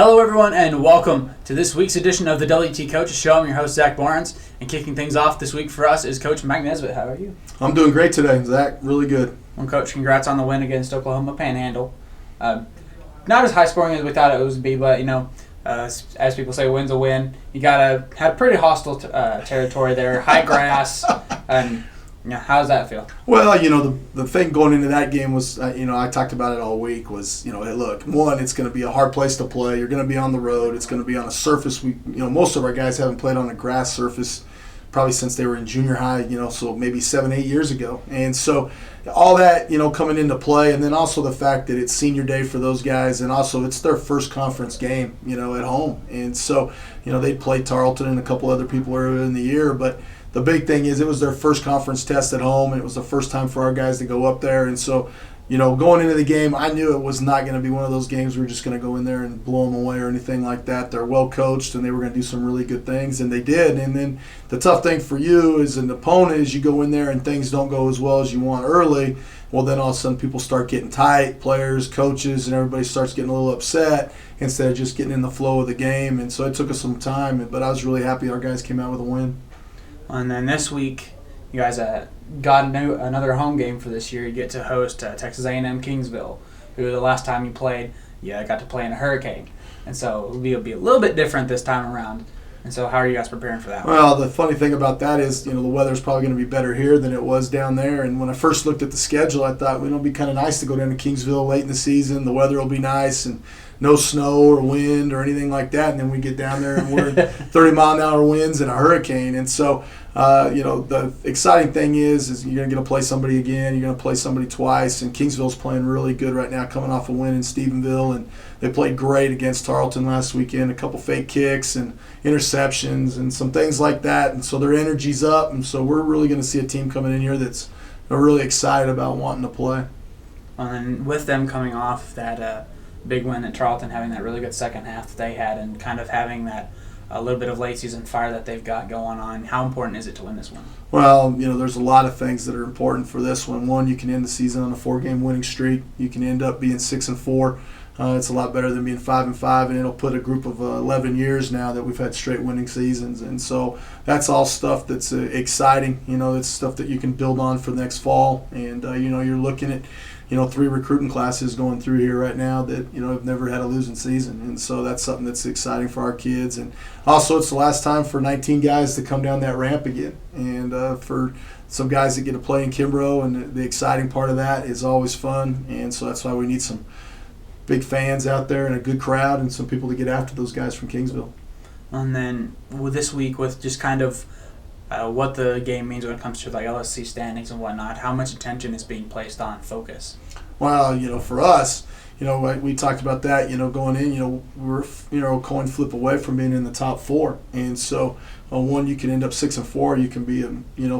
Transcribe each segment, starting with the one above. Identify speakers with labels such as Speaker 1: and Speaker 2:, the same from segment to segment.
Speaker 1: Hello, everyone, and welcome to this week's edition of the WT Coaches Show. I'm your host, Zach Barnes, and kicking things off this week for us is Coach Mike Nesbitt. How are you?
Speaker 2: I'm doing great today, Zach. Really good.
Speaker 1: Well, Coach, congrats on the win against Oklahoma Panhandle. Not as high scoring as we thought it would be, but as people say, win's a win. You had pretty hostile territory there, high grass, and how does that feel?
Speaker 2: Well, the thing going into that game was, I talked about it all week, was, hey, look, one, it's going to be a hard place to play. You're going to be on the road. It's going to be on a surface. Most of our guys haven't played on a grass surface probably since they were in junior high, so maybe 7-8 years ago. And so all that, coming into play, and then also the fact that it's senior day for those guys, and also it's their first conference game, at home. And so, they'd played Tarleton and a couple other people earlier in the year, but the big thing is it was their first conference test at home, and it was the first time for our guys to go up there. And so, going into the game, I knew it was not going to be one of those games we were just going to go in there and blow them away or anything like that. They're well coached, and they were going to do some really good things, and they did. And then the tough thing for you as an opponent is you go in there and things don't go as well as you want early. Well, then all of a sudden people start getting tight, players, coaches, and everybody starts getting a little upset instead of just getting in the flow of the game. And so it took us some time, but I was really happy our guys came out with a win.
Speaker 1: And then this week, you guys got another home game for this year. You get to host Texas A&M Kingsville, who the last time you played, got to play in a hurricane. And so it'll be a little bit different this time around. And so how are you guys preparing for that?
Speaker 2: Well, the funny thing about that is, the weather's probably going to be better here than it was down there. And when I first looked at the schedule, I thought, it'll be kind of nice to go down to Kingsville late in the season. The weather will be nice and no snow or wind or anything like that. And then we get down there and we're 30-mile-an-hour winds and a hurricane. And so, the exciting thing is you're going to get to play somebody again. You're going to play somebody twice. And Kingsville's playing really good right now, coming off a win in Stephenville. And they played great against Tarleton last weekend. A couple fake kicks and interceptions and some things like that. And so their energy's up. And so we're really going to see a team coming in here that's really excited about wanting to play.
Speaker 1: And with them coming off that big win at Tarleton, having that really good second half that they had, and kind of having that a little bit of late season fire that they've got going on, how important is it to win this one?
Speaker 2: Well, there's a lot of things that are important for this one. One, you can end the season on a 4-game winning streak. You can end up being 6-4. It's a lot better than being 5-5, and it'll put a group of 11 years now that we've had straight winning seasons. And so that's all stuff that's exciting. It's stuff that you can build on for next fall. And, you're looking at 3 recruiting classes going through here right now that, have never had a losing season. And so that's something that's exciting for our kids. And also it's the last time for 19 guys to come down that ramp again. And for some guys that get to play in Kimbrough, and the exciting part of that is always fun. And so that's why we need some big fans out there and a good crowd and some people to get after those guys from Kingsville.
Speaker 1: And then this week with just kind of what the game means when it comes to like LSC standings and whatnot, how much attention is being placed on focus?
Speaker 2: Well, for us, we talked about that, going in, we're, a coin flip away from being in the top 4. And so, one, you can end up 6-4. You can be,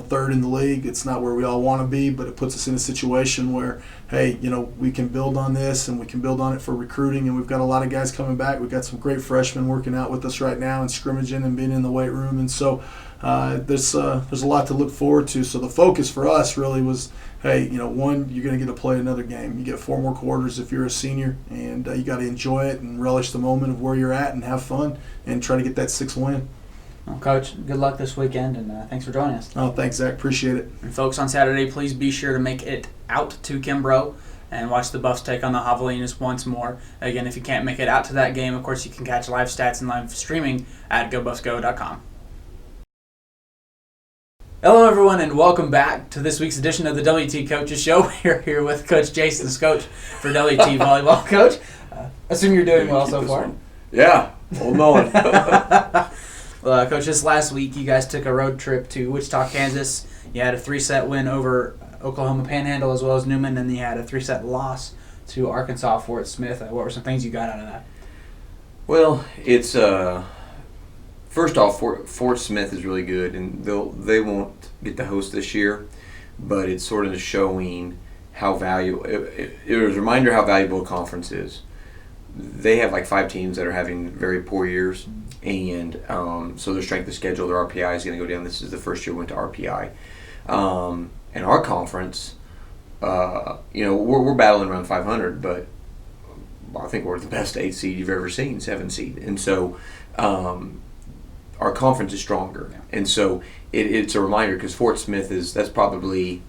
Speaker 2: third in the league. It's not where we all want to be, but it puts us in a situation where, hey, we can build on this and we can build on it for recruiting. And we've got a lot of guys coming back. We've got some great freshmen working out with us right now and scrimmaging and being in the weight room. And so, there's a lot to look forward to. So the focus for us really was, hey, one, you're going to get to play another game. You get 4 more quarters if you're a senior, and you got to enjoy it and relish the moment of where you're at and have fun and try to get that 6th win.
Speaker 1: Well, Coach, good luck this weekend, and thanks for joining us.
Speaker 2: Oh, thanks, Zach. Appreciate it.
Speaker 1: And folks, on Saturday, please be sure to make it out to Kimbrough and watch the Buffs take on the Javelinas once more. Again, if you can't make it out to that game, of course, you can catch live stats and live streaming at GoBuffsGo.com. Hello, everyone, and welcome back to this week's edition of the WT Coaches Show. We're here with Coach Jason Skoch for WT Volleyball. Coach, assume you're doing well so far.
Speaker 3: Yeah, hold on.
Speaker 1: Well, Coach, this last week you guys took a road trip to Wichita, Kansas. You had a 3-set win over Oklahoma Panhandle as well as Newman, and you had a 3-set loss to Arkansas Fort Smith. What were some things you got out of that?
Speaker 3: Well, it's first off, Fort Smith is really good, and they won't get to host this year, but it's sort of showing how valuable. It was a reminder how valuable a conference is. They have like 5 teams that are having very poor years, and so their strength of schedule, their RPI is going to go down. This is the first year we went to RPI. And our conference, we're battling around 500, but I think we're the best 8 seed you've ever seen, 7 seed. And so our conference is stronger.
Speaker 1: Yeah.
Speaker 3: And so it's a reminder, because Fort Smith that's probably,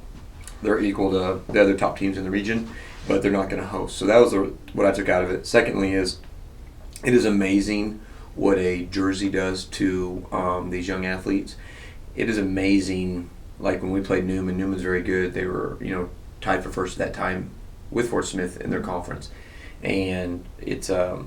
Speaker 3: they're equal to the other top teams in the region, but they're not going to host. So that was what I took out of it. Secondly it is amazing what a jersey does to these young athletes. It is amazing. Like when we played Newman's very good. They were, tied for first at that time with Fort Smith in their conference. And it's it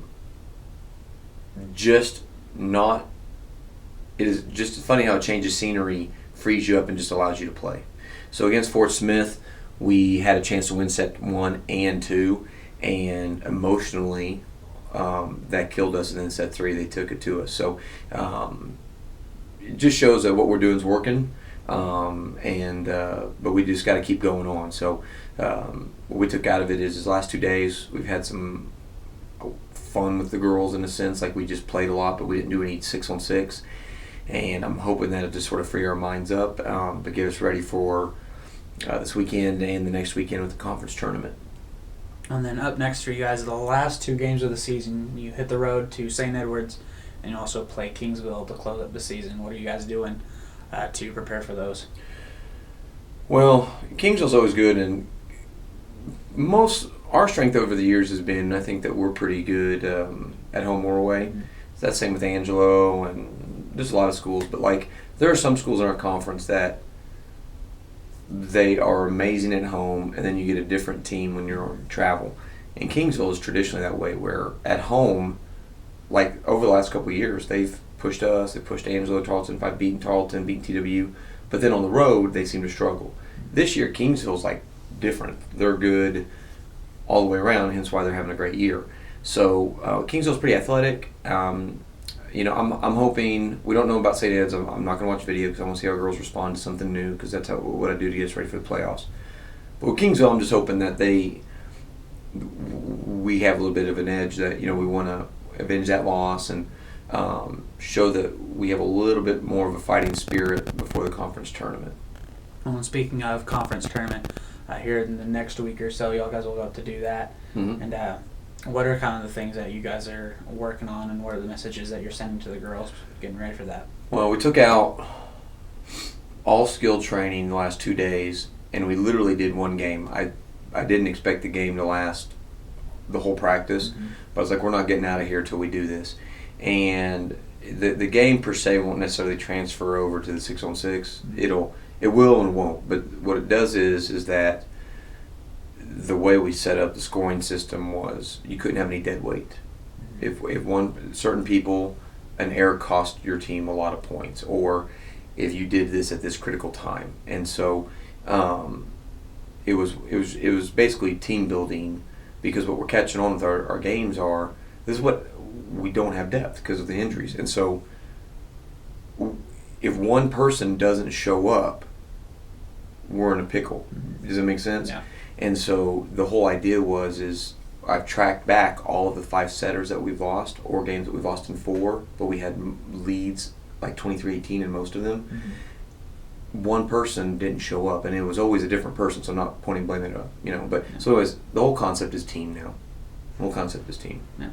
Speaker 3: is just funny how it changes scenery, frees you up, and just allows you to play. So against Fort Smith, we had a chance to win set 1 and 2, and emotionally that killed us. And then set 3, they took it to us. So it just shows that what we're doing is working. But we just got to keep going on. So what we took out of it is his last 2 days we've had some fun with the girls, in a sense. Like, we just played a lot, but we didn't do any 6-on-6, and I'm hoping that it'll just sort of free our minds up, but get us ready for this weekend and the next weekend with the conference tournament.
Speaker 1: And then up next for you guys, the last 2 games of the season, you hit the road to St. Edwards, and you also play Kingsville to close up the season. What are you guys doing to prepare for those?
Speaker 3: Well, Kingsville's always good, and our strength over the years has been, I think, that we're pretty good at home or away. Mm-hmm. So that's the same with Angelo, and there's a lot of schools, but like, there are some schools in our conference that they are amazing at home, and then you get a different team when you're on travel. And Kingsville is traditionally that way, where at home, like over the last couple of years, they've pushed us, they pushed Angelo, Tarleton, by beating Tarleton, beating TWU, but then on the road, they seem to struggle. This year, Kingsville's like different. They're good all the way around, hence why they're having a great year. So Kingsville's pretty athletic. I'm hoping, we don't know about St. Ed's. I'm not going to watch video because I want to see how girls respond to something new, because that's what I do to get us ready for the playoffs. But with Kingsville, I'm just hoping that we have a little bit of an edge, that we want to avenge that loss and show that we have a little bit more of a fighting spirit before the conference tournament.
Speaker 1: Well, and speaking of conference tournament, here in the next week or so, y'all guys will go up to do that. Mm-hmm. And what are kind of the things that you guys are working on, and what are the messages that you're sending to the girls getting ready for that?
Speaker 3: Well, we took out all skill training the last 2 days, and we literally did one game. I didn't expect the game to last the whole practice, mm-hmm. but I was like, we're not getting out of here till we do this. And the game per se won't necessarily transfer over to the 6-on-6. Mm-hmm. It will and won't. But what it does is that the way we set up the scoring system was you couldn't have any dead weight. Mm-hmm. If certain people, an error cost your team a lot of points, or if you did this at this critical time. And so it was basically team building, because what we're catching on with our games this is what we don't have depth because of the injuries. And so if one person doesn't show up, we're in a pickle. Mm-hmm. Does that make sense?
Speaker 1: Yeah.
Speaker 3: And so the whole idea is I've tracked back all of the 5 setters that we've lost, or games that we've lost in 4, but we had leads like 23-18 in most of them. Mm-hmm. One person didn't show up, and it was always a different person, so I'm not pointing blame at but
Speaker 1: yeah.
Speaker 3: So anyways, the whole concept is team now. The whole concept is team.
Speaker 1: Yeah.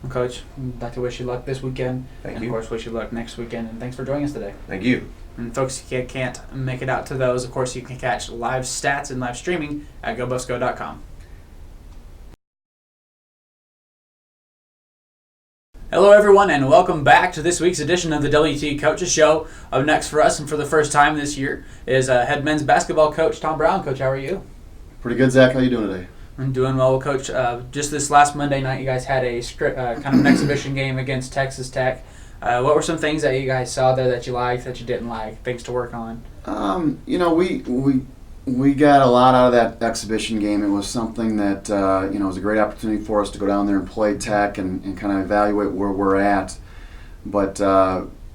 Speaker 1: Well, Coach, I'd like to wish you luck this weekend.
Speaker 3: Thank
Speaker 1: you.
Speaker 3: And
Speaker 1: of course, wish you luck next weekend, and thanks for joining us today.
Speaker 3: Thank you.
Speaker 1: And folks, if you can't make it out to those, of course, you can catch live stats and live streaming at GoBuffsGo.com. Hello, everyone, and welcome back to this week's edition of the WT Coaches Show. Up next for us, and for the first time this year, is head men's basketball coach Tom Brown. Coach, how are you?
Speaker 4: Pretty good, Zach. How you doing today?
Speaker 1: I'm doing well, Coach. Just this last Monday night, you guys had a kind of an exhibition game against Texas Tech. What were some things that you guys saw there that you liked, that you didn't like, things to work on?
Speaker 4: We got a lot out of that exhibition game. It was something that it was a great opportunity for us to go down there and play Tech and kind of evaluate where we're at. But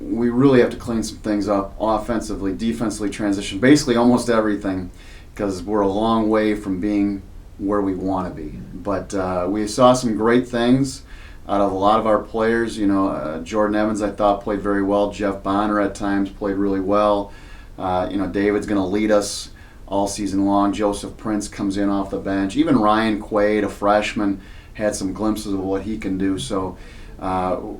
Speaker 4: we really have to clean some things up offensively, defensively, transition, basically almost everything, because we're a long way from being where we want to be. But we saw some great things out of a lot of our players. Jordan Evans, I thought, played very well. Jeff Bonner at times played really well. David's going to lead us all season long. Joseph Prince comes in off the bench. Even Ryan Quaid, a freshman, had some glimpses of what he can do. So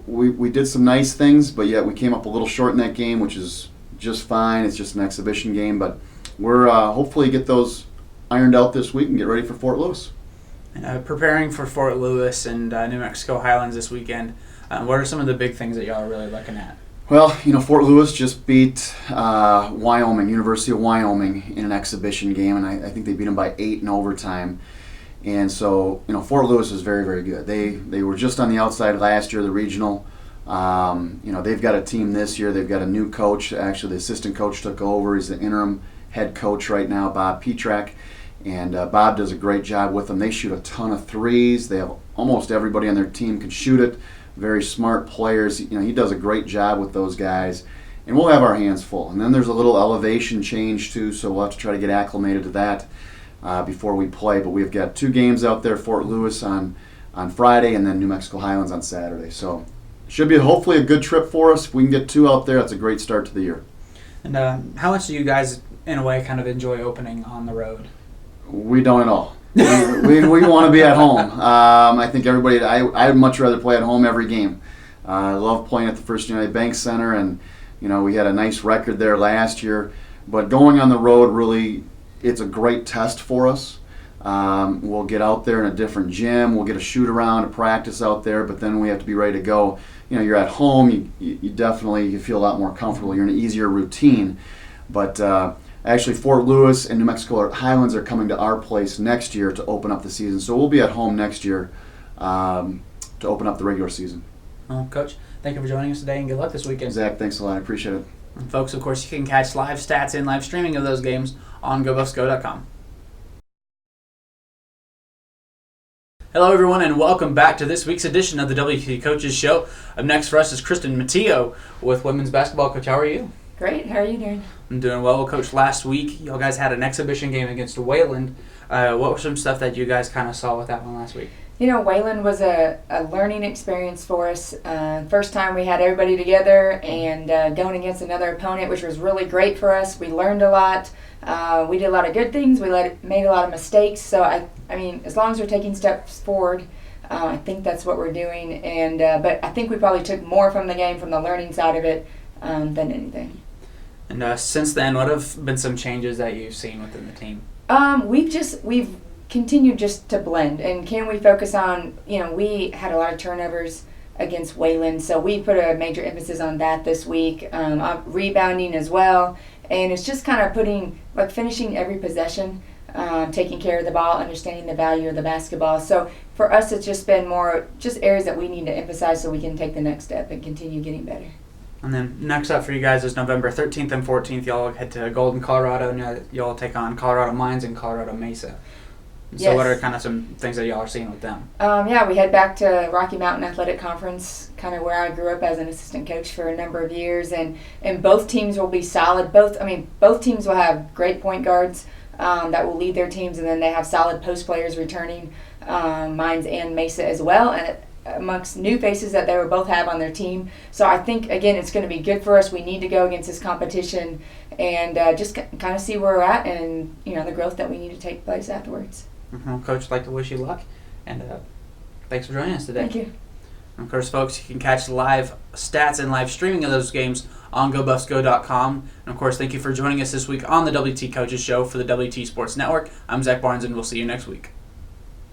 Speaker 4: we did some nice things, but yet we came up a little short in that game, which is just fine. It's just an exhibition game, but we're hopefully get those ironed out this week and get ready for Fort Lewis.
Speaker 1: Preparing for Fort Lewis and New Mexico Highlands this weekend, what are some of the big things that y'all are really looking at?
Speaker 4: Well, Fort Lewis just beat Wyoming, University of Wyoming, in an exhibition game, and I think they beat them by 8 in overtime. And so, Fort Lewis is very, very good. They were just on the outside last year, the regional. They've got a team this year. They've got a new coach. Actually, the assistant coach took over. He's the interim head coach right now, Bob Petrak. And Bob does a great job with them. They shoot a ton of threes. They have almost everybody on their team can shoot it. Very smart players. He does a great job with those guys. And we'll have our hands full. And then there's a little elevation change too, so we'll have to try to get acclimated to that before we play. But we've got 2 games out there, Fort Lewis on Friday and then New Mexico Highlands on Saturday. So it should be hopefully a good trip for us. If we can get 2 out there, that's a great start to the year.
Speaker 1: And how much do you guys, in a way, kind of enjoy opening on the road?
Speaker 4: We don't at all. we want to be at home. I think everybody, I'd much rather play at home every game. I love playing at the First United Bank Center, and we had a nice record there last year. But going on the road, really, it's a great test for us. We'll get out there in a different gym. We'll get a shoot around, a practice out there, but then we have to be ready to go. You're at home, you definitely you feel a lot more comfortable. You're in an easier routine. But actually, Fort Lewis and New Mexico Highlands are coming to our place next year to open up the season. So we'll be at home next year to open up the regular season.
Speaker 1: Well, Coach, thank you for joining us today, and good luck this weekend.
Speaker 4: Zach, thanks a lot. I appreciate it.
Speaker 1: And folks, of course, you can catch live stats and live streaming of those games on GoBuffsGo.com. Hello, everyone, and welcome back to this week's edition of the WT Coaches Show. Up next for us is Kristen Mattio with women's basketball. Coach, how are you?
Speaker 5: Great. How are you doing?
Speaker 1: I'm doing well. Coach, last week, you guys had an exhibition game against Wayland. What was some stuff that you guys kind of saw with that one last week?
Speaker 5: Wayland was a learning experience for us. First time we had everybody together and going against another opponent, which was really great for us. We learned a lot. We did a lot of good things. We made a lot of mistakes. So, I mean, as long as we're taking steps forward, I think that's what we're doing. And but I think we probably took more from the game, from the learning side of it, than anything.
Speaker 1: And since then, what have been some changes that you've seen within the team?
Speaker 5: We've continued just to blend. And can we focus on, we had a lot of turnovers against Wayland, so we put a major emphasis on that this week. Rebounding as well. And it's just kind of finishing every possession, taking care of the ball, understanding the value of the basketball. So for us, it's just been more just areas that we need to emphasize so we can take the next step and continue getting better.
Speaker 1: And then next up for you guys is November 13th and 14th. Y'all head to Golden, Colorado, and y'all take on Colorado Mines and Colorado Mesa. So
Speaker 5: Yes.
Speaker 1: what are kind of some things that y'all are seeing with them?
Speaker 5: We head back to Rocky Mountain Athletic Conference, kind of where I grew up as an assistant coach for a number of years, and both teams will be solid. Both teams will have great point guards that will lead their teams, and then they have solid post players returning, Mines and Mesa as well, and amongst new faces that they will both have on their team. So I think, again, it's going to be good for us. We need to go against this competition and just kind of see where we're at and, the growth that we need to take place afterwards.
Speaker 1: Coach, I'd like to wish you luck, and thanks for joining us today.
Speaker 5: Thank you.
Speaker 1: And of course, folks, you can catch live stats and live streaming of those games on GoBuffsGo.com. And of course, thank you for joining us this week on the WT Coaches Show for the WT Sports Network. I'm Zach Barnes, and we'll see you next week.